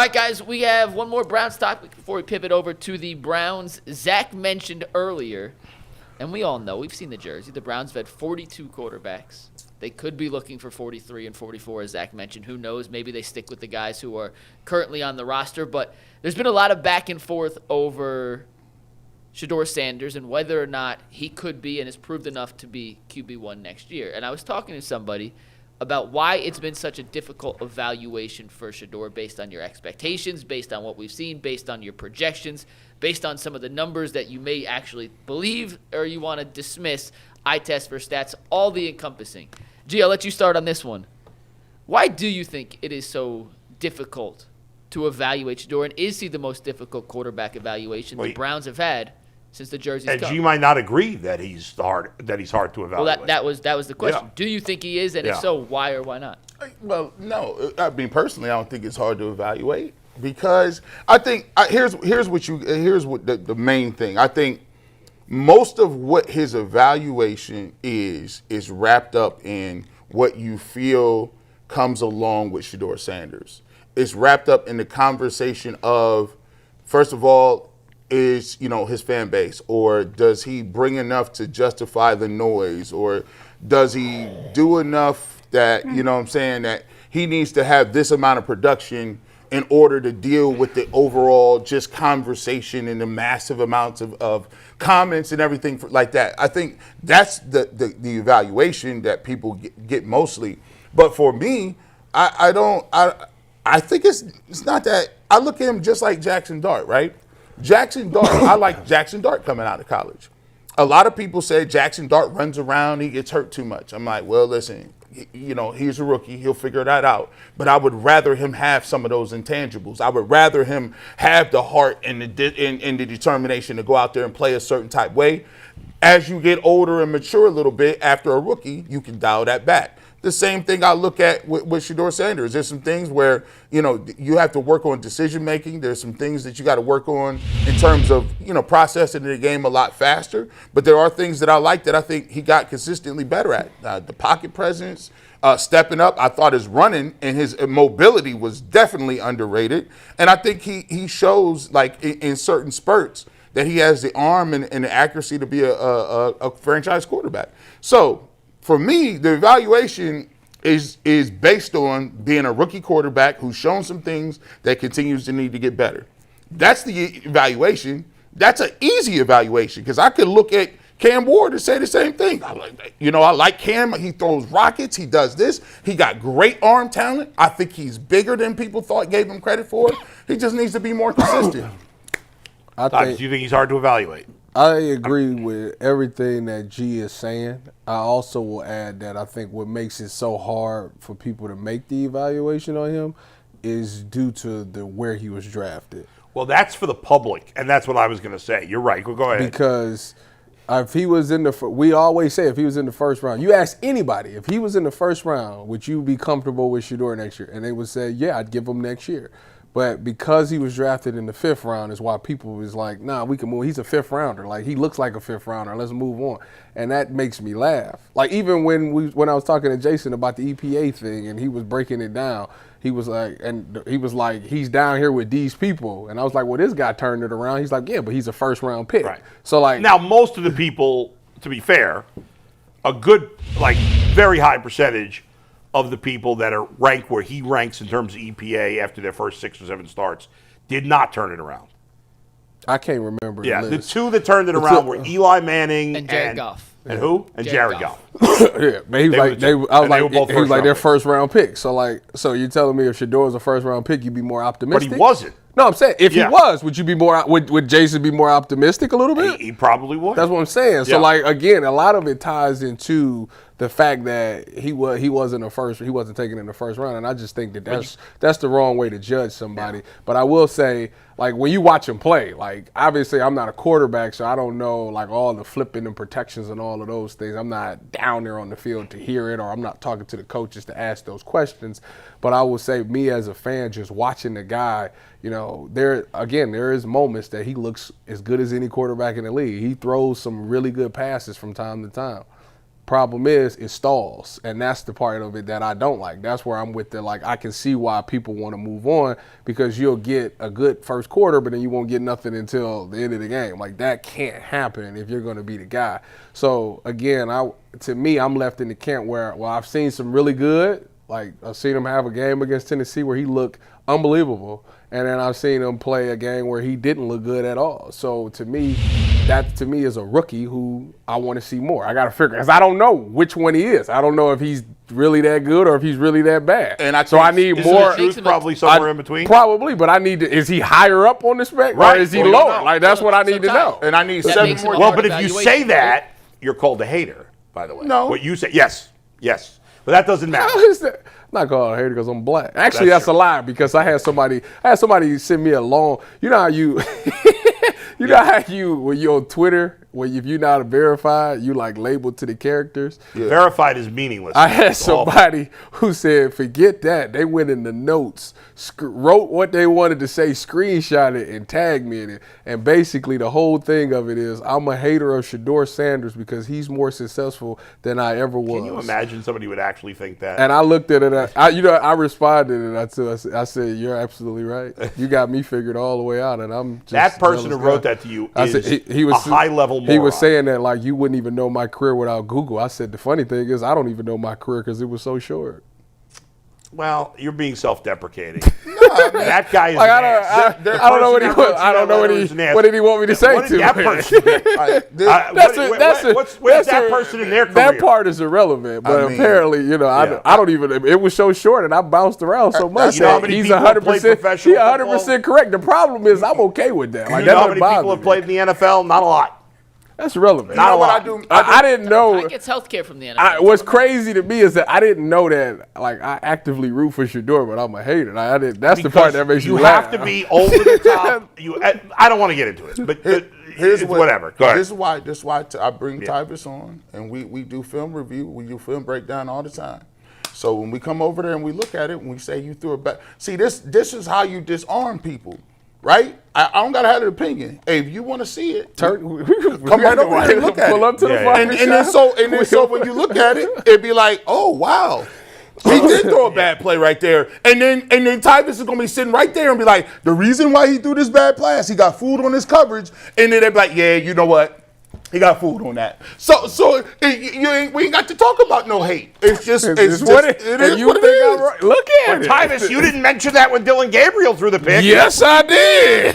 All right, guys, we have one more Browns topic before we pivot over to the Browns. Zach mentioned earlier, and we all know, we've seen the jersey, the Browns have had 42 quarterbacks. They could be looking for 43 and 44, as Zach mentioned. Who knows? Maybe they stick with the guys who are currently on the roster. But there's been a lot of back and forth over Shedeur Sanders and whether or not he could be and has proved enough to be QB1 next year. And I was talking to somebody about why it's been such a difficult evaluation for Shedeur based on your expectations, based on what we've seen, based on your projections, based on some of the numbers that you may actually believe or you want to dismiss, eye test for stats, all the encompassing. G, I'll let you start on this one. Why do you think it is so difficult to evaluate Shedeur, and is he the most difficult quarterback evaluation the Browns have had since the jerseys come? And G might not agree that he's hard to evaluate. Well, that was the question. Yeah. Do you think he is, and if so, why or why not? Well, no. I mean, personally, I don't think it's hard to evaluate because I think here's what the main thing. I think most of what his evaluation is wrapped up in what you feel comes along with Shedeur Sanders. It's wrapped up in the conversation of, first of all, is his fan base, or does he bring enough to justify the noise, or does he do enough that that he needs to have this amount of production in order to deal with the overall just conversation and the massive amounts of comments and everything like that. I think that's the evaluation that people get mostly. But for me, I think it's not that. I look at him just like Jackson Dart, right? Jackson Dart, I like Jackson Dart coming out of college. A lot of people say Jackson Dart runs around, he gets hurt too much. I'm like, well, listen, he's a rookie. He'll figure that out. But I would rather him have some of those intangibles. I would rather him have the heart and the determination to go out there and play a certain type way. As you get older and mature a little bit after a rookie, you can dial that back. The same thing I look at with Shedeur Sanders. There's some things where, you have to work on decision making. There's some things that you got to work on in terms of, processing the game a lot faster. But there are things that I like that I think he got consistently better at. The pocket presence, stepping up. I thought his running and his mobility was definitely underrated. And I think he shows, like, in certain spurts, that he has the arm and the accuracy to be a franchise quarterback. So, for me, the evaluation is based on being a rookie quarterback who's shown some things that continues to need to get better. That's the evaluation. That's an easy evaluation because I could look at Cam Ward and say the same thing. I like Cam. He throws rockets. He does this. He got great arm talent. I think he's bigger than people gave him credit for. He just needs to be more consistent. Do you think he's hard to evaluate? I agree with everything that G is saying. I also will add that I think what makes it so hard for people to make the evaluation on him is due to where he was drafted. Well, that's for the public, and that's what I was going to say. You're right. Go ahead. Because if he was we always say if he was in the first round, you ask anybody, if he was in the first round, would you be comfortable with Shedeur next year? And they would say, yeah, I'd give him next year. But because he was drafted in the fifth round is why people was like, nah, we can move. He's a fifth rounder. Like, he looks like a fifth rounder. Let's move on. And that makes me laugh. Like, even when I was talking to Jason about the EPA thing and he was breaking it down, he was like, he's down here with these people. And I was like, well, this guy turned it around. He's like, yeah, but he's a first round pick. Right. So, like, now, most of the people, to be fair, a good, very high percentage of the people that are ranked where he ranks in terms of EPA after their first 6 or 7 starts did not turn it around. I can't remember. Yeah, the two that turned it around were Eli Manning and Jared Goff. And who? And Jared Goff. Yeah, man, he was like their first round pick. So you're telling me if Shedeur was a first round pick, you'd be more optimistic? But he wasn't. No, I'm saying if he was, would you be more? Would Jason be more optimistic a little bit? He probably would. That's what I'm saying. So again, a lot of it ties into the fact that he wasn't taken in the first round, and I just think that's the wrong way to judge somebody. Yeah. But I will say, when you watch him play, obviously I'm not a quarterback, so I don't know all the flipping and protections and all of those things. I'm not down there on the field to hear it, or I'm not talking to the coaches to ask those questions. But I will say, me as a fan, just watching the guy, there is moments that he looks as good as any quarterback in the league. He throws some really good passes from time to time. problem is it stalls, and that's the part of it that I don't like. That's where I'm with like I can see why people want to move on, because you'll get a good first quarter, but then you won't get nothing until the end of the game. Like that can't happen if you're going to be the guy. So again, to me, I'm left in the camp where I've seen some really good. Like I've seen him have a game against Tennessee where he looked unbelievable, and then I've seen him play a game where he didn't look good at all. So to me, that to me is a rookie who I want to see more. I got to figure, because I don't know which one he is. I don't know if he's really that good or if he's really that bad. And I Isn't need the truth probably somewhere in between? Probably, but I need to. Is he higher up on the spec, Right. or is he Well, you don't lower? know. Like that's what I need to know. And I need That 7 makes more. him Well, hard but if you evaluation, say that, you're called a hater, by the way. No. What you say, yes. But that doesn't matter. How is that? I'm not calling a hater because I'm black. Actually, That's that's a lie, because I had somebody send me a long. You know how you, you know how you when you're on Twitter, when if you're not verified, you like labeled to the characters. Verified is meaningless. I had It's awful. somebody who said, forget that. They went in the notes, wrote what they wanted to say, screenshot it, and tagged me in it. And basically, the whole thing of it is, I'm a hater of Shedeur Sanders because he's more successful than I ever was. Can you imagine somebody would actually think that? And I looked at it. I responded, and I said, "You're absolutely right. You got me figured all the way out." And I'm just That person who jealous wrote guy. that to you I is said, he was a high-level moron. He was saying that like you wouldn't even know my career without Google. I said the funny thing is I don't even know my career because it was so short. Well, you're being self-deprecating. That guy is Like, an ass. I don't know what he. I don't know what did he want me to say What to did that him? person do? What's that person in their career? That part is irrelevant, but I mean, apparently, I don't even. It was so short, and I bounced around so much. You know how that many he's people have played 100%. professional He's 100% correct. The problem is I'm okay with that. Like You that know how doesn't many people bother have me. played in the NFL? Not a lot. That's relevant. Not a what lot. I do? I didn't know. I gets healthcare from the NFL. What's crazy to me is that I didn't know that. Like I actively root for Shador, but I'm a hater. Like, I didn't. That's the part that makes you me have laugh. to be over the top. I don't want to get into it, but Here's it's whatever. Go ahead. This is why I bring Tyvis on, and we do film review, we do film breakdown all the time. So when we come over there and we look at it, and we say you threw it back. See, this is how you disarm people, right? I don't gotta have an opinion. Hey, if you want to see it, come right over here and look at Pull it. up to the Yeah, fucking and then so when you look at it, it'd be like, oh wow. He did throw a bad play right there. And then Tyvis is gonna be sitting right there and be like, the reason why he threw this bad pass, he got fooled on his coverage. And then they'd be like, yeah, you know what? He got fooled on that. So we ain't got to talk about no hate. It's just it is what it is. Right. Look at it. Tyvis, you didn't mention that when Dylan Gabriel threw the pick. Yes, I did.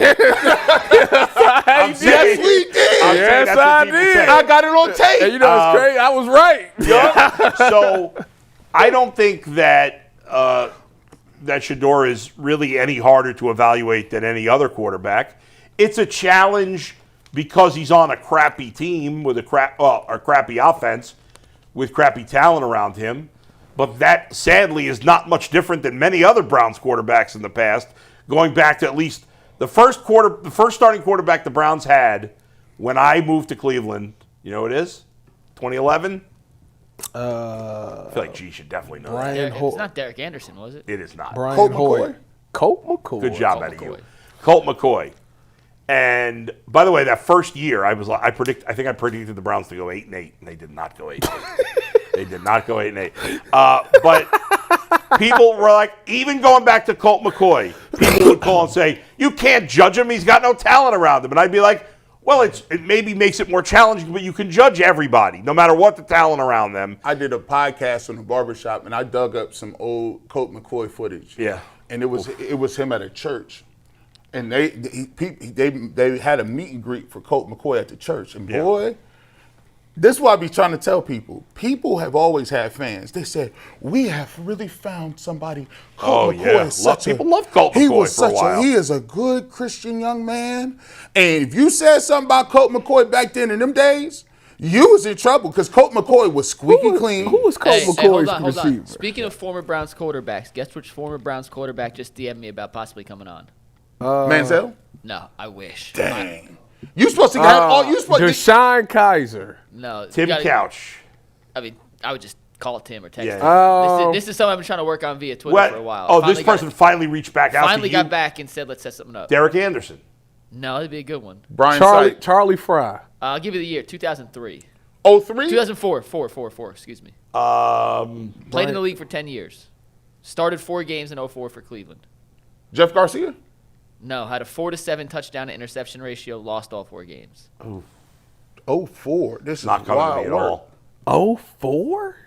Yes, we did. Yes, I did. I got it on tape. And you know what's crazy? I was right. Yeah. So I don't think that that Shedeur is really any harder to evaluate than any other quarterback. It's a challenge because he's on a crappy team with a crappy offense with crappy talent around him. But that, sadly, is not much different than many other Browns quarterbacks in the past, going back to at least the first starting quarterback the Browns had when I moved to Cleveland. You know what it is? 2011? I feel like G should definitely know that. It's not Derek Anderson, was it? It is not. Brian Colt Hoyer. McCoy? Colt McCoy. Good job Colt out of you. McCoy. Colt McCoy. And by the way, that first year, I think I predicted the Browns to go 8-8, and they did not go 8-8. They did not go 8-8. But people were like, even going back to Colt McCoy, people would call and say, "You can't judge him. He's got no talent around him." And I'd be like, "Well, it maybe makes it more challenging, but you can judge everybody, no matter what the talent around them." I did a podcast on the barbershop, and I dug up some old Colt McCoy footage. Yeah. And it was him at a church. And they had a meet and greet for Colt McCoy at the church. And boy, this is what I be trying to tell people. People have always had fans. They said, we have really found somebody. Colt McCoy is such people love Colt McCoy for a while. He is a good Christian young man. And if you said something about Colt McCoy back then in them days, you was in trouble because Colt McCoy was squeaky clean. Who was Colt McCoy's hold receiver? on. Speaking of former Browns quarterbacks, guess which former Browns quarterback just DM'd me about possibly coming on? Manziel? No, I wish. Dang. You supposed to have all you supposed to Deshaun Kaiser. No. Tim Couch. I mean, I would just call Tim or text him. Oh. This is something I've been trying to work on via Twitter for a while. This person finally reached back out finally to you. got back and said, let's set something up. Derek Anderson. No, that'd be a good one. Brian Charlie Sight. Fry. I'll give you the year, 2003. 03? 2004, four, excuse me. Played in the league for 10 years. Started 4 games in 04 for Cleveland. Jeff Garcia? No, had a 4-7 touchdown to interception ratio, lost all 4 games. 04. This is Not coming to me wild at work. all. 04?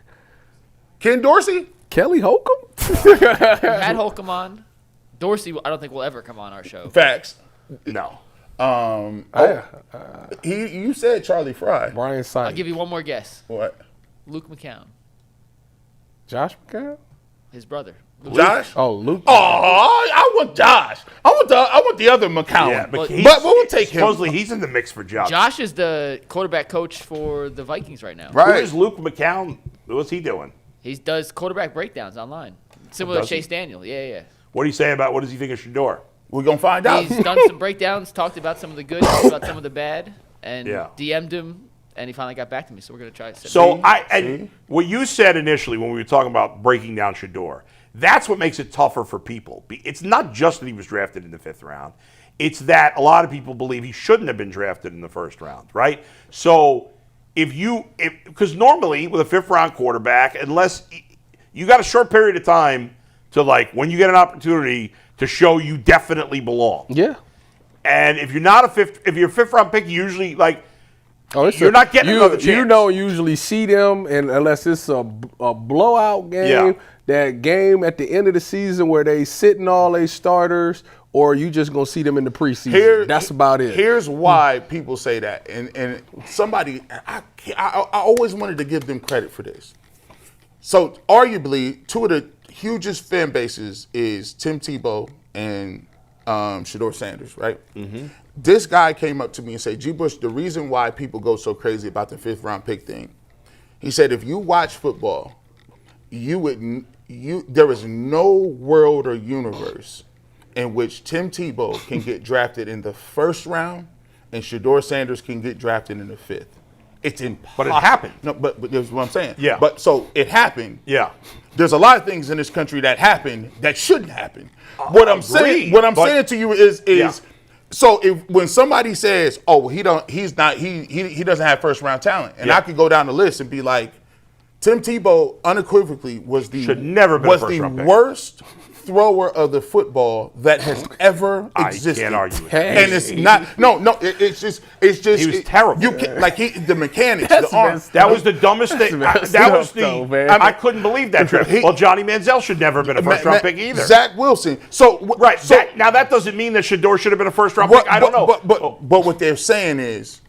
Ken Dorsey? Kelly Holcomb? We had Holcomb on. Dorsey, I don't think will ever come on our show. Facts. No. You said Charlie Fry. Brian I'll Simon. give you one more guess. What? Luke McCown, Josh McCown? his brother. Josh? Oh, Luke. Oh, I want Josh. I want the other McCown. Yeah, but we'll take him. Supposedly he's in the mix for Josh. Josh is the quarterback coach for the Vikings right now. Who Right. is Luke McCown? What's he doing? He does quarterback breakdowns online. Similar to Does he? Chase Daniel. Yeah. What do you say about what does he think of Shador? We're going to find out. He's done some breakdowns, talked about some of the good, talked about some of the bad, and Yeah. DM'd him, and he finally got back to me. So we're going to try to So what you said initially when we were talking about breaking down Shador, that's what makes it tougher for people. It's not just that he was drafted in the 5th round. It's that a lot of people believe he shouldn't have been drafted in the 1st round, right? So because normally with a 5th round quarterback, unless you got a short period of time to when you get an opportunity to show you definitely belong. Yeah. And if you're not if you're a 5th round pick, you usually You're not getting another chance. You don't usually see them, and unless it's a blowout game, Yeah. that game at the end of the season where they sitting all their starters, or you just gonna see them in the preseason. That's about it. Here's why people say that, and somebody I always wanted to give them credit for this. So arguably, 2 of the hugest fan bases is Tim Tebow and Shedeur Sanders, right? Mm-hmm. This guy came up to me and said, G. Bush, the reason why people go so crazy about the 5th round pick thing, he said, if you watch football, there is no world or universe in which Tim Tebow can get drafted in the 1st round and Shedeur Sanders can get drafted in the 5th. It's impossible. But it happened. No, but that's what I'm saying. Yeah. But so it happened. Yeah. There's a lot of things in this country that happen that shouldn't happen. What I'm saying to you is Yeah. so when somebody says, "Oh, he doesn't have 1st round talent," and I could go down the list and be like, Tim Tebow unequivocally was the Should never been a first-round pick. worst thrower of the football that has ever existed. I can't argue with Hey. that. And it's not it's just He was terrible. You can, the mechanics, the arm. That was the dumbest thing. That was man. I couldn't believe that trip. Well, Johnny Manziel should never have been a 1st round pick either. Zach Wilson. So Right. So, Now that doesn't mean that Shador should have been a 1st round pick. I don't know. But what they're saying is,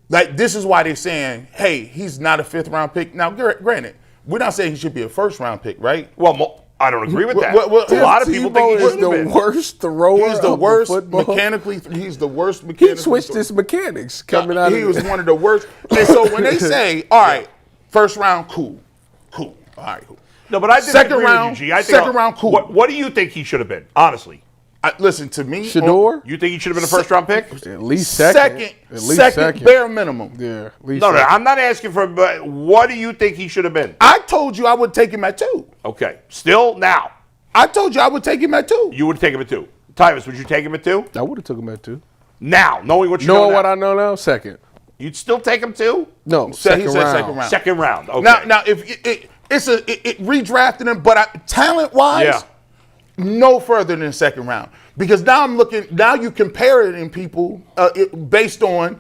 this is why they're saying, hey, he's not a 5th round pick. Now, granted, we're not saying he should be a 1st round pick, right? Well, I don't agree with that. Well, a lot of people think he is shouldn't have the been. worst thrower. He's the of worst football. mechanically. He's the worst He mechanically. switched his mechanics coming out. He of was one of the worst. And so when they say, all right, 1st round, cool. All right, cool. No, but I Second disagree round, with you, G. I think second round, cool. What do you think he should have been, honestly? Listen to me. Shador? You think he should have been a 1st round pick? At least second. At least Second, bare minimum. Yeah, at least No, second. I'm not asking for. But what do you think he should have been? I told you I would take him at 2. Okay, still now I told you I would take him at 2. you would take him at 2. Tyvis, would you take him at 2? I would have took him at 2. Now, knowing what you know Knowing now, what I know now, second. you'd still take him 2? No, He second said round. second round. Second round. Okay. Now if it redrafted him, but talent wise, Yeah. no further than 2nd round. Because now you compare it in people based on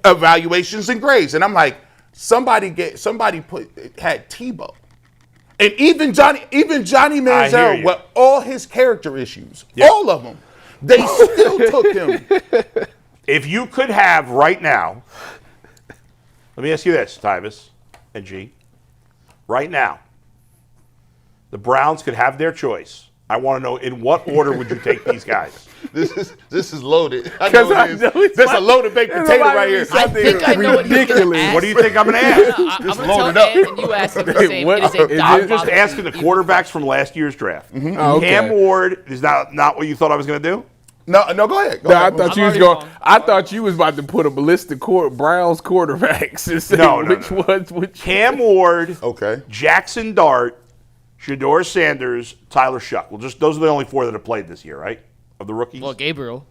evaluations and grades, and I'm like, somebody had Tebow, and even Johnny Manziel with all his character issues, all of them, they still took him. If you could have right now, let me ask you this, Tyvis and G. Right now, the Browns could have their choice. I want to know, in what order would you take these guys? This is loaded. I know it is. That's a loaded baked potato right here. I think I know what you're going to ask. What do you think I'm going to ask? I'm going to loaded tell up. Ed, and you ask him the same. what- It is a is it- I'm just diabolical- asking the quarterbacks from last year's draft. Oh, okay. Cam Ward is not what you thought I was going to do? No, go ahead. Go No, I ahead. thought I'm you was already going. wrong. I thought you was about to put up a list of Browns quarterbacks and say No, which ones. Which Cam Ward, Okay. Jackson Dart, Shedeur Sanders, Tyler Shuck. Well, just those are the only 4 that have played this year, right? Of the rookies. Well, Gabriel.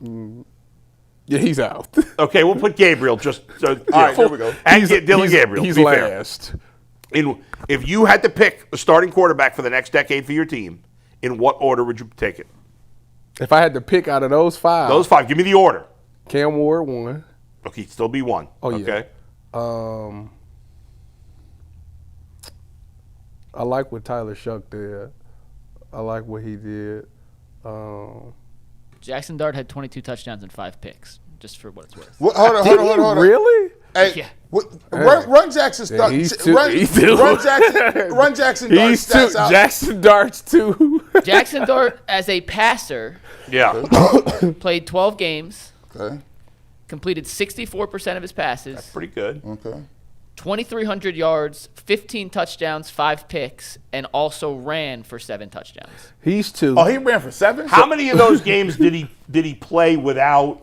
Yeah, he's out. Okay, we'll put Gabriel just. All right, there we go. And Dylan Gabriel. He's to be fair. last. If you had to pick a starting quarterback for the next decade for your team, in what order would you take it? If I had to pick out of those five, Give me the order. Cam Ward 1. Okay, still be one. Oh, yeah. Okay. I like what Tyler Shuck did. I like what he did. Jackson Dart had 22 touchdowns and 5 picks, just for what it's worth. Hold on. Really? Hey, Yeah. Run Jackson Dart. Run Jackson Dart stats out. Jackson Dart's 2. Jackson Dart, as a passer, Yeah. played 12 games, Okay. completed 64% of his passes, Pretty good. Okay. 2,300 yards, 15 touchdowns, 5 picks, and also ran for 7 touchdowns. He's 2. Oh, he ran for 7? How many of those games did he play without?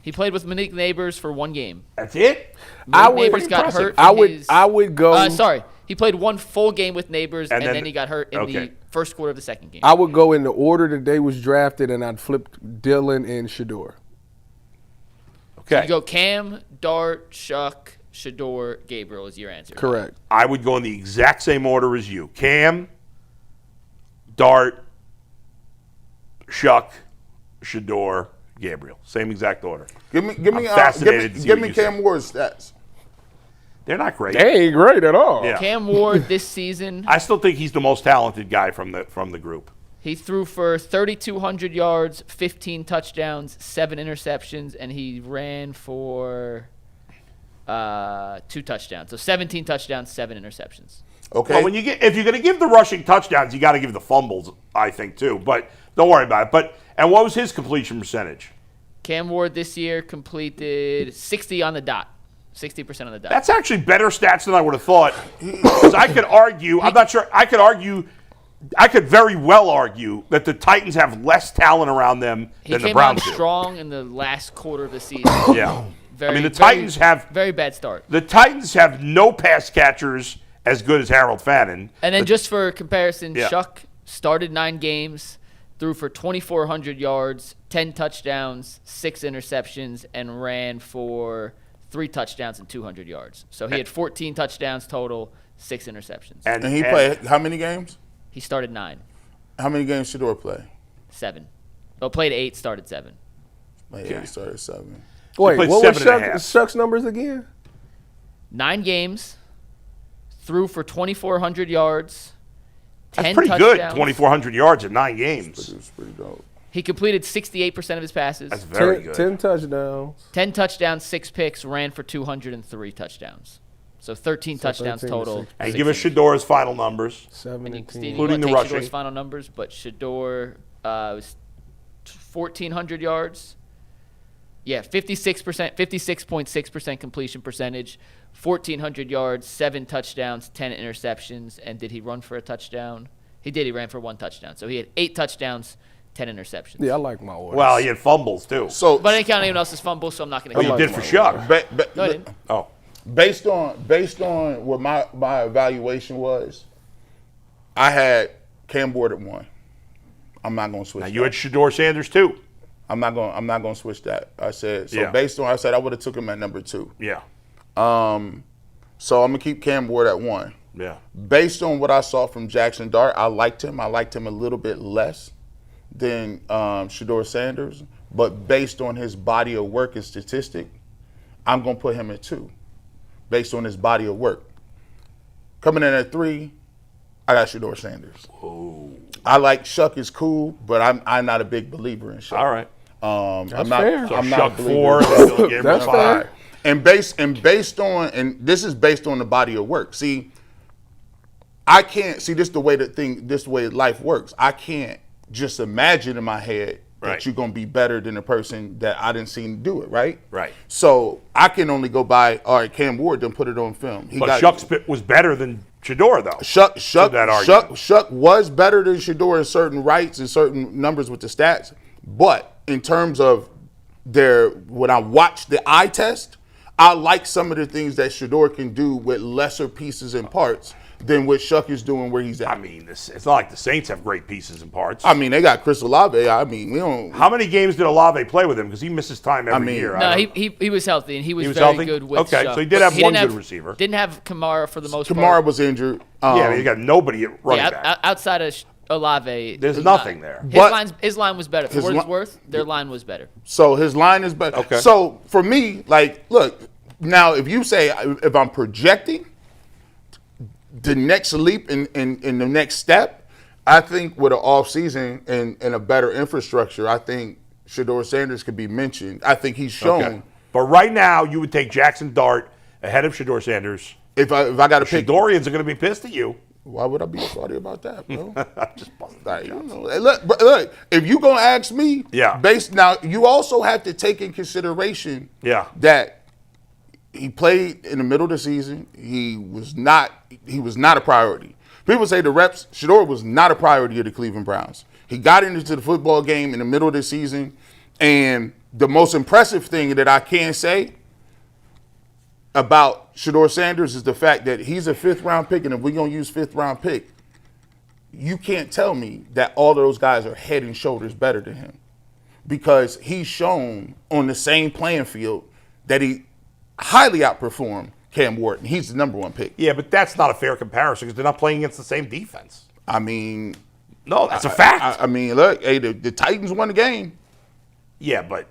He played with Malik Neighbors for 1 game. That's it. Neighbors got hurt. I would go. Sorry, he played 1 full game with Neighbors, and then then he got hurt in the first quarter of the second game. I would go in the order that they was drafted, and I'd flip Dylan and Shador. Okay. You go Cam, Dart, Shuck, Shador, Gabriel is your answer. Correct. I would go in the exact same order as you. Cam, Dart, Shuck, Shador, Gabriel. Same exact order. Give me I'm fascinated to see what you Cam Ward's stats. They're not great. They ain't great at all. Yeah. Cam Ward this season, I still think he's the most talented guy from the group. he threw for 3,200 yards, 15 touchdowns, 7 interceptions, and he ran for 2 touchdowns. So 17 touchdowns, 7 interceptions. Okay. Well, if you're going to give the rushing touchdowns, you got to give the fumbles, I think, too. But don't worry about it. And what was his completion percentage? Cam Ward this year completed 60 on the dot. 60% on the dot. That's actually better stats than I would have thought. Because I could argue, I'm not sure, I could very well argue that the Titans have less talent around them He than the came on Browns do. strong in the last quarter of the season. Yeah. Very, the Titans have very bad start. The Titans have no pass catchers as good as Harold Fannin. And then just for comparison, Yeah. Shuck started 9 games, threw for 2,400 yards, 10 touchdowns, 6 interceptions, and ran for 3 touchdowns and 200 yards. So he had 14 touchdowns total, 6 interceptions. And he played how many games? He started 9, How many games Shedeur play? 7. Well, played 8, started 7. He started 7. Wait, played what was 7.5. Shuck's numbers again? 9 games, threw for 2,400 yards, 10 That's pretty touchdowns. good, 2,400 yards in 9 games. It was pretty dope. He completed 68% of his passes. That's very good. 10 touchdowns. 10 touchdowns, 6 picks, ran for 203 touchdowns. So 13 touchdowns 13 to total. 6. And give us Shedor's final numbers. 7 And you, and Steve, 10. you Including want the to take rushing. Shedor's final numbers, but Shedor was 1,400 yards. Yeah, 56.6% completion percentage, 1,400 yards, 7 touchdowns, 10 interceptions. And did he run for a touchdown? He did. He ran for 1 touchdown. So he had 8 touchdowns, 10 interceptions. Yeah, I like my orders. Well, he had fumbles, too. So, But I didn't count anyone else's fumbles, so I'm not going Oh, to you count did it. for Shuck. No, I didn't. Oh. based on what my evaluation was, I had Cam Ward at 1. I'm not going to switch. Now, that. you had Shedeur Sanders, too. I'm not going to switch that. I said so. Yeah. I said I would have took him at number 2. Yeah. So I'm gonna keep Cam Ward at 1. Yeah. Based on what I saw from Jackson Dart, I liked him. I liked him a little bit less than Shedeur Sanders, but based on his body of work and statistic, I'm gonna put him at 2. Based on his body of work. Coming in at 3, I got Shedeur Sanders. Oh. I like Shuck is cool, but I'm not a big believer in Shuck. All right. I'm not. fair. So I'm not Shuck a believer 4, in Shuck. Dylan Gabriel That's 5. fair. And based on this is based on the body of work. See, I can't see this way life works. I can't just imagine in my head Right. that you're gonna be better than the person that I didn't see do it, right? Right. So I can only go by Cam Ward, then put it on film. But Shuck was better than Shedeur, though. Shuck was better than Shedeur in certain rights and certain numbers with the stats. But in terms of when I watch the eye test, I like some of the things that Shedeur can do with lesser pieces and parts than what Shuck is doing where he's at. I mean, it's not like the Saints have great pieces and parts. I mean, they got Chris Olave. I mean, we don't. How many games did Olave play with him? Because he misses time every year. No, he was healthy, and he was very healthy? good with Okay, Shuck. so he did have one didn't good receiver. Didn't have Kamara for the most part. Kamara was injured. Yeah, you got nobody at running back. Outside of Olave, There's nothing there. His line was better. For what it's worth, their line was better. So his line is better. Okay. So for me, like, look, now if you say, if I'm projecting the next leap in the next step, I think with an offseason and a better infrastructure, I think Shedeur Sanders could be mentioned. I think he's shown. Okay. But right now, you would take Jackson Dart ahead of Shedeur Sanders. If I got to pick. Shedorians are going to be pissed at you. Why would I be sorry about that, bro? I'm just busting Like, you know, look, if you going to ask me, Yeah. now you also have to take in consideration that he played in the middle of the season. He was not a priority. People say the reps, Shedeur was not a priority of the Cleveland Browns. He got into the football game in the middle of the season, and the most impressive thing that I can say about Shedeur Sanders is the fact that he's a 5th-round pick, and if we're going to use 5th-round pick, you can't tell me that all of those guys are head and shoulders better than him, because he's shown on the same playing field that he highly outperformed Cam Wharton. He's the number 1 pick. Yeah, but that's not a fair comparison because they're not playing against the same defense. I mean, no, that's a fact. I mean, look, hey, the Titans won the game. Yeah, but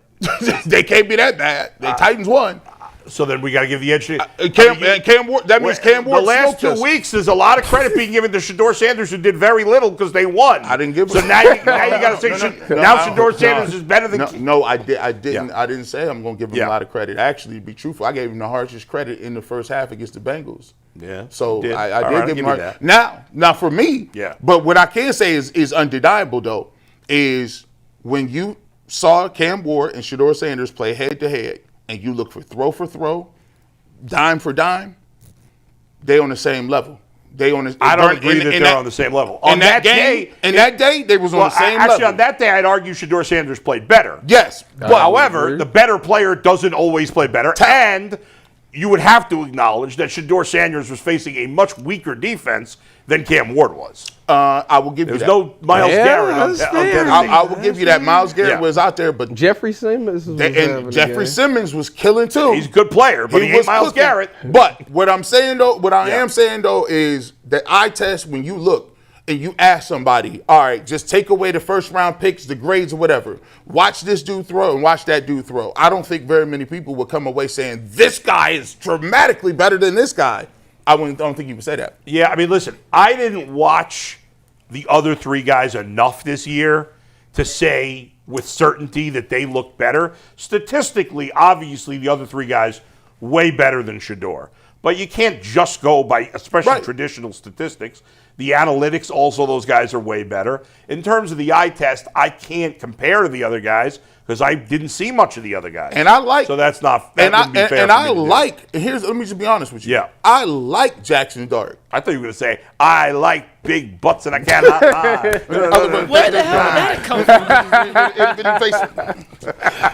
they can't be that bad. The Titans won. So then we got to give the edge to Cam Wharton. That means Cam Wharton. The last 2 weeks, there's a lot of credit being given to Shedeur Sanders, who did very little because they won. I didn't give. So now you got to say Shedeur Sanders is better than. No, I didn't. Yeah. I didn't say I'm going to give him a lot of credit. Actually, to be truthful, I gave him the harshest credit in the first half against the Bengals. Yeah. So I did give him that. Now for me. Yeah. But what I can say is undeniable though is when you saw Cam Ward and Shedeur Sanders play head to head, and you look for throw, dime for dime, they on the same level. I don't agree that they're on the same level. On that day, they was on the same level. Actually, on that day, I'd argue Shedeur Sanders played better. Yes. But however, the better player doesn't always play better. And you would have to acknowledge that Shedeur Sanders was facing a much weaker defense than Cam Ward was. I will give you that. There's no Myles Garrett on Tennessee. I will give you that. Myles Garrett was out there, but Jeffrey Simmons Simmons was killing too. He's a good player, but he ain't Myles Garrett. But what I'm saying though, am saying though is that eye test, when you look and you ask somebody, all right, just take away the 1st-round picks, the grades or whatever. Watch this dude throw and watch that dude throw. I don't think very many people would come away saying this guy is dramatically better than this guy. I don't think you would say that. Yeah, I mean, listen, I didn't watch the other 3 guys enough this year to say with certainty that they look better. Statistically, obviously, the other 3 guys way better than Shedeur. But you can't just go by, especially traditional statistics. The analytics, also, those guys are way better. In terms of the eye test, I can't compare to the other guys because I didn't see much of the other guys. And I like. So that's not. That wouldn't be fair. And I like. Here's. Let me just be honest with you. Yeah. I like Jackson Dart. I thought you were going to say, I like big butts and I cannot lie. Where the hell did that come from?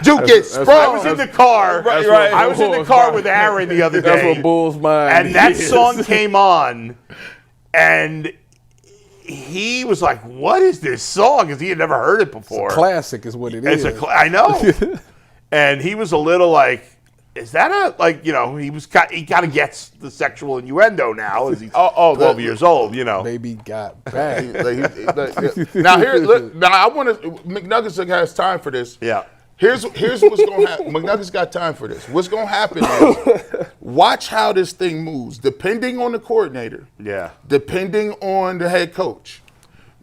Dude gets sprung. I was in the car. I was in the car with Aaron the other day. That's what Bull's mind. And that song came on, and he was like, "What is this song?" Because he had never heard it before. It's a classic is what it is. I know. And he was a little like, "Is that a like?" You know, he kind of gets the sexual innuendo now as he's 12 years old. You know, baby got back. Now here, look. Now I want to. McNuggets has time for this. Yeah. Here's what's going to happen. McNuggets got time for this. What's going to happen is watch how this thing moves, depending on the coordinator. Yeah. Depending on the head coach.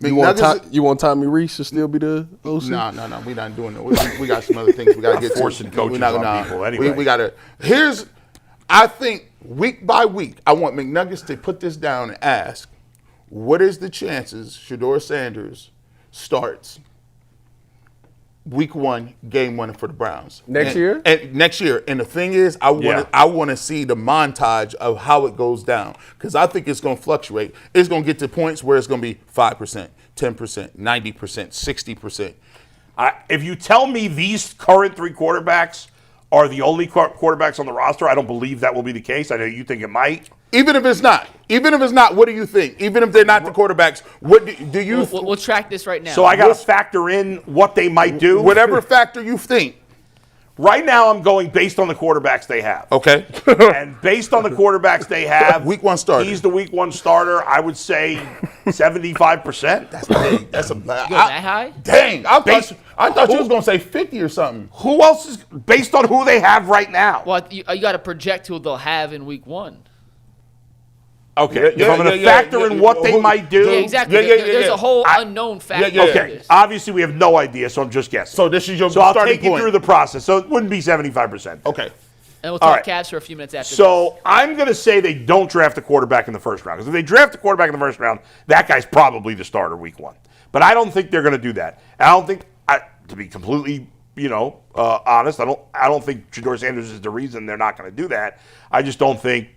You want Tommy Reese to still be the OC? No. We're not doing that. We got some other things we got to get to. Forcing coaches on people anyway. We got to. I think week by week, I want McNuggets to put this down and ask, what is the chances Shedeur Sanders starts Week 1, Game 1 for the Browns next year. And next year, and the thing is, I want to see the montage of how it goes down because I think it's going to fluctuate. It's going to get to points where it's going to be 5%, 10%, 90%, 60%. If you tell me these current 3 quarterbacks are the only quarterbacks on the roster, I don't believe that will be the case. I know you think it might. Even if it's not, Even if it's not, what do you think? Even if they're not the quarterbacks, what do you? We'll track this right now. So I got to factor in what they might do. Whatever factor you think. Right now, I'm going based on the quarterbacks they have. Okay. And based on the quarterbacks they have, Week 1 starter. He's the week 1 starter. I would say 75%. That's big. That's a You going that high? dang. I thought you was gonna say 50 or something. Who else is based on who they have right now? Well, you got to project who they'll have in week 1. Okay, Yeah, if I'm going to factor in what they might do. Yeah, exactly. There's a whole unknown factor. yeah. to Okay, this. obviously we have no idea, so I'm just guessing. So this is your So I'll starting take you point. through the process. So it wouldn't be 75%. Okay. And we'll All talk right. Cavs for a few minutes after So I'm going to say they don't draft a quarterback in the first round. Because if they draft a quarterback in the first round, that guy's probably the starter week 1. But I don't think they're going to do that. And I don't think, to be completely, honest, I don't think Shedeur Sanders is the reason they're not going to do that. I just don't think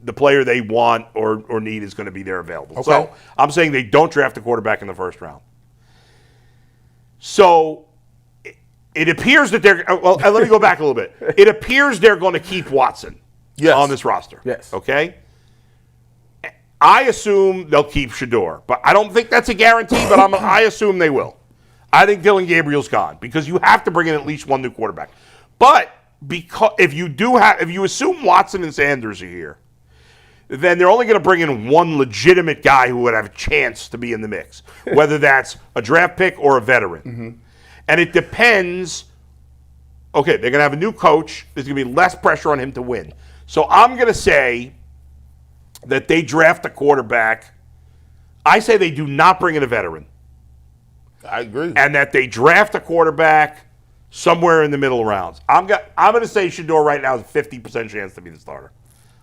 the player they want or need is going to be there available. Okay. So I'm saying they don't draft a quarterback in the first round. So it appears that they're – well, let me go back a little bit. It appears they're going to keep Watson on this roster. Yes. Okay? I assume they'll keep Shador, but I don't think that's a guarantee, but I assume they will. I think Dylan Gabriel's gone because you have to bring in at least one new quarterback. But because if you assume Watson and Sanders are here, then they're only going to bring in one legitimate guy who would have a chance to be in the mix, whether that's a draft pick or a veteran. Mm-hmm. And it depends. Okay, they're going to have a new coach. There's going to be less pressure on him to win. So I'm going to say that they draft a quarterback. I say they do not bring in a veteran. I agree. And that they draft a quarterback somewhere in the middle rounds. I'm going to say Shador right now has a 50% chance to be the starter.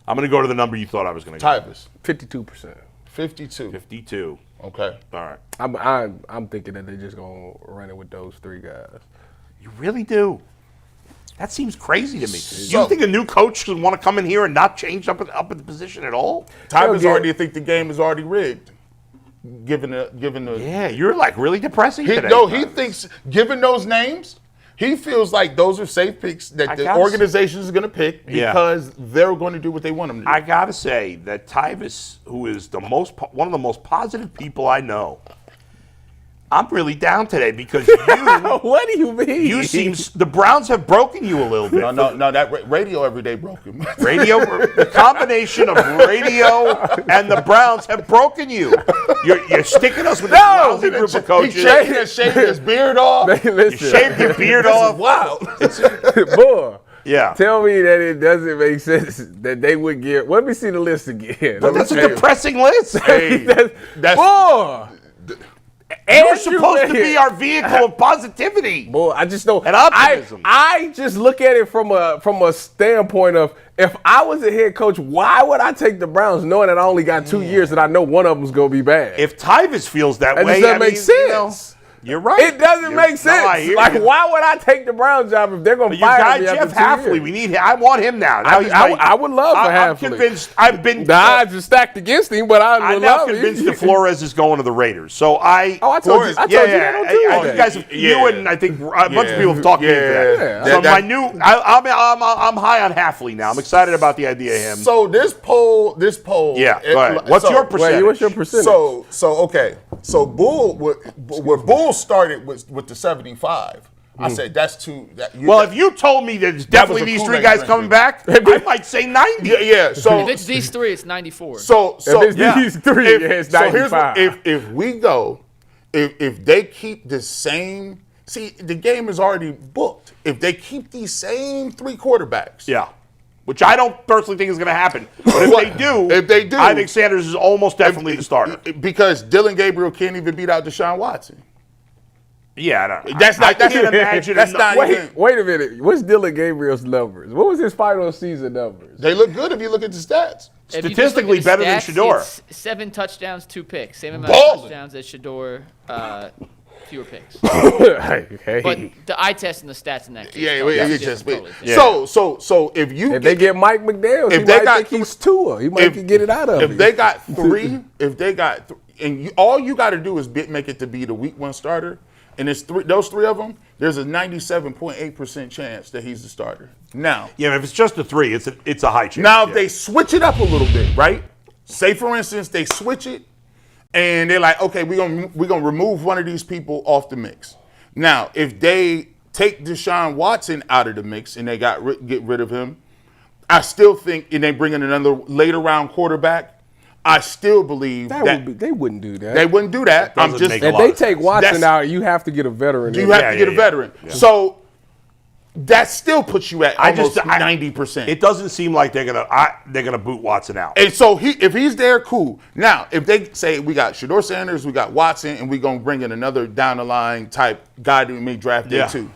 I'm going to go to the number you thought I was going to go. Tyvis. 52%. 52. 52. Okay. All right. I'm thinking that they're just gonna run it with those 3 guys. You really do? That seems crazy to me. So- You think a new coach would want to come in here and not change up at the position at all? Tyvis Yeah. already think the game is already rigged. Given the Yeah, you're like really depressing today. he thinks given those names, he feels like those are safe picks that I the gotta organization is going to pick Yeah. because they're going to do what they want them to do. I gotta say that Tyvis, who is one of the most positive people I know, I'm really down today because What do you mean? you seem the Browns have broken you a little bit. No, that radio every day broke him. The combination of radio and the Browns have broken you. You're sticking us with this lousy group of coaches. He shaved his beard off. You Listen, shaved your beard off. Wow. boy. Yeah. Tell me that it doesn't make sense that they would get. Let me see the list again. But that's a depressing list. That's boy. You're supposed to be our vehicle of positivity. Boy, I just don't. And optimism. I just look at it from a standpoint of if I was a head coach, why would I take the Browns knowing that I only got 2 years and I know one of them's gonna be bad? If Tyvis feels that That way, just doesn't make sense. You're right. It doesn't make sense. No, I hear Like, you. why would I take the Browns job if they're gonna But your fire guy me Jeff after 2 Hafley, years? I want him now. I would love for I'm Hafley. convinced. I've been. The odds are stacked against him, but I I'm would now love convinced him. that Flores is going to the Raiders. So I. Oh, I told you. I told you that on Tuesday. You guys, you and I think a bunch of people have talked me into that. Yeah. So I'm high on Hafley now. I'm excited about the idea of him. So this poll. Yeah. Go ahead. What's your percentage? Wait, what's your percentage? Okay. So Bull, where Bull started with the 75. I said that's too. Well, if you told me there's That was definitely a these 3 Kool-Aid guys drink, coming dude. back, I might say 90. yeah. So If it's these 3, it's 94. So if it's yeah. these 3, it's so here's 95. if we go, if they keep the same, see the game is already booked. If they keep these same 3 quarterbacks, Yeah. Which I don't personally think is going to happen. But if they do, I think Sanders is almost definitely the starter. because Dylan Gabriel can't even beat out Deshaun Watson. Yeah, I don't. That's not. I can't imagine. That's not. even, Wait a minute. What's Dylan Gabriel's numbers? What was his final season numbers? They look good if you look at the stats. If you just Statistically look at the better than stats, Shador. it's 7 touchdowns, 2 picks. Same amount of Ballin'. touchdowns as Shador, fewer picks. Hey. But the eye test and the stats in that case. Yeah, totally it's different, just. totally different. So if you If they get Mike McDaniel, if he they might got think he's Tua. He might get it out of him. If they got 3, and all you got to do is make it to be the week 1 starter, and it's those 3 of them. There's a 97.8% chance that he's the starter. Now, Yeah, if it's just a 3, it's a high chance. if yeah. they switch it up a little bit, right? Say, for instance, they switch it, and they're like, okay, we're gonna remove one of these people off the mix. Now, if they take Deshaun Watson out of the mix and they get rid of him, I still think, and they bring in another later round quarterback, I still believe they wouldn't do that. They wouldn't do that. I'm just make a If lot they of take sense. Watson out, you have to get a veteran. you have to get a veteran. Yeah. So that still puts you at almost 90%. It doesn't seem like they're gonna boot Watson out. And so if he's there, cool. Now, if they say we got Shedeur Sanders, we got Watson, and we're going to bring in another down the line type guy that we may draft day 2.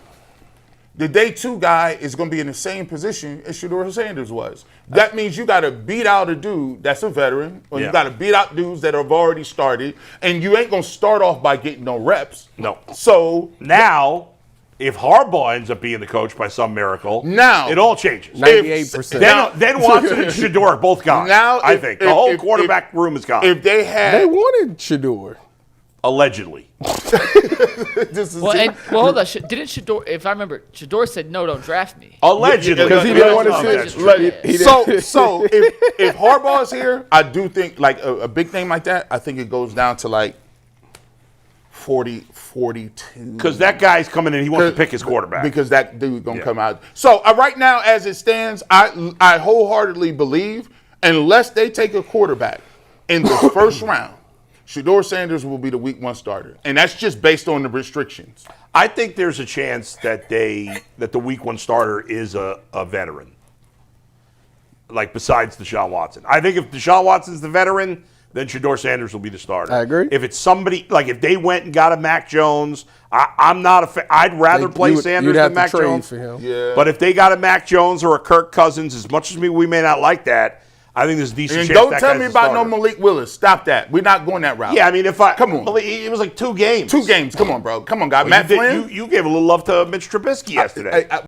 The day 2 guy is going to be in the same position as Shedeur Sanders was. That means you got to beat out a dude that's a veteran, or you got to beat out dudes that have already started, and you ain't going to start off by getting no reps. No. So Now, if Harbaugh ends up being the coach by some miracle, now it all changes. 98%. Then Watson and Shador are both gone. Now, I think the whole quarterback room is gone. If they had, They wanted Shador. Allegedly. this is Hold on. Didn't Shador? If I remember, Shador said no, don't draft me. Allegedly. Because he didn't want to Allegedly. sit. So if Harbaugh is here, I do think like a big thing like that, I think it goes down to like 40, 42. Because that guy's coming in, he wants to pick his quarterback. Because that dude gonna come out. So right now, as it stands, I wholeheartedly believe unless they take a quarterback in the first round, Shedeur Sanders will be the week 1 starter, and that's just based on the restrictions. I think there's a chance that the week 1 starter is a veteran. Like besides Deshaun Watson. I think if Deshaun Watson's the veteran, then Shedeur Sanders will be the starter. I agree. If it's somebody, like if they went and got a Mac Jones, I'm not a fan. I'd rather play Sanders than Mac Jones. For him. Yeah. But if they got a Mac Jones or a Kirk Cousins, as much as we may not like that, I think there's a decent And chance don't that tell guy's me the about no starter. Malik Willis. Stop that. We're not going that route. Yeah, I mean, Come on. It was like 2 games. 2 games. Come on, bro. Come on, guy. Well, Matt Flynn. you gave a little love to Mitch Trubisky yesterday.